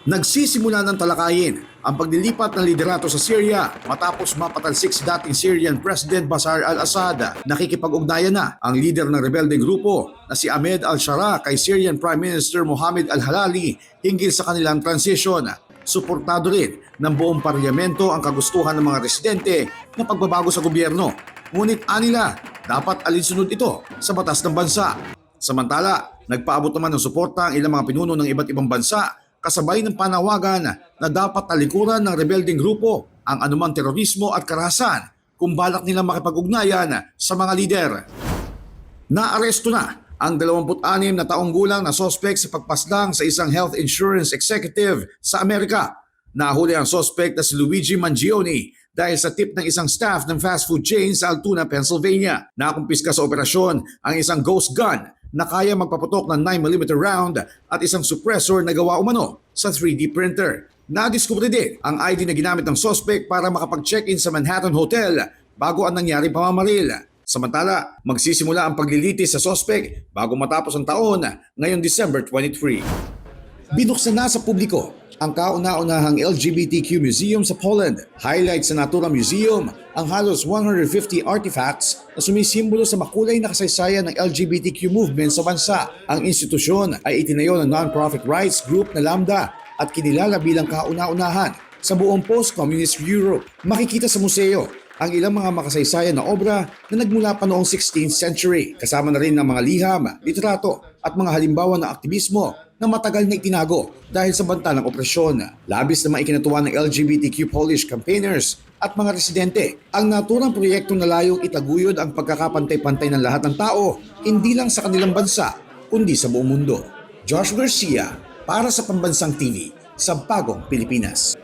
Nagsisimula ng talakayin ang paglilipat ng liderato sa Syria matapos mapatalsik si dating Syrian President Bashar al-Assad. Nakikipag-ugnayan na ang lider ng rebeldeng grupo na si Ahmed al-Shara kay Syrian Prime Minister Mohammed al-Halali hinggil sa kanilang transition. Suportado rin ng buong parlamento ang kagustuhan ng mga residente na pagbabago sa gobyerno. Ngunit anila, dapat alinsunod ito sa batas ng bansa. Samantala, nagpaabot naman ng suporta ang ilang mga pinuno ng iba't ibang bansa kasabay ng panawagan na dapat talikuran ng rebeldeng grupo ang anumang terorismo at karahasan kung balak nilang makipag-ugnayan sa mga lider. Naaresto na ang 26 na taong gulang na sospek sa pagpaslang sa isang health insurance executive sa Amerika. Nahuli ang sospek na si Luigi Mangione dahil sa tip ng isang staff ng fast food chain sa Altoona, Pennsylvania. Nakumpiska sa operasyon ang isang ghost gun na kaya magpaputok ng 9mm round at isang suppressor na gawa umano sa 3D printer. Nadiskubre din ang ID na ginamit ng suspect para makapag-check-in sa Manhattan Hotel bago ang nangyaring pamamaril. Samantala, magsisimula ang paglilitis sa suspect bago matapos ang taon ngayong December 23. Binuksan na sa publiko ang kauna-unahang LGBTQ museum sa Poland. Highlight sa Natura Museum ang halos 150 artifacts na sumisimbolo sa makulay na kasaysayan ng LGBTQ movement sa bansa. Ang institusyon ay itinayo ng non-profit rights group na Lambda at kinilala bilang kauna-unahan sa buong post-communist Europe. Makikita sa museo ang ilang mga makasaysayan na obra na nagmula pa noong 16th century. Kasama na rin ng mga liham, litrato at mga halimbawa ng aktivismo na matagal na itinago dahil sa banta ng opresyon. Labis na maikinatuwa ng LGBTQ Polish campaigners at mga residente ang naturang proyekto na layong itaguyod ang pagkakapantay-pantay ng lahat ng tao, hindi lang sa kanilang bansa, kundi sa buong mundo. Josh Garcia para sa Pambansang TV sa Bagong Pilipinas.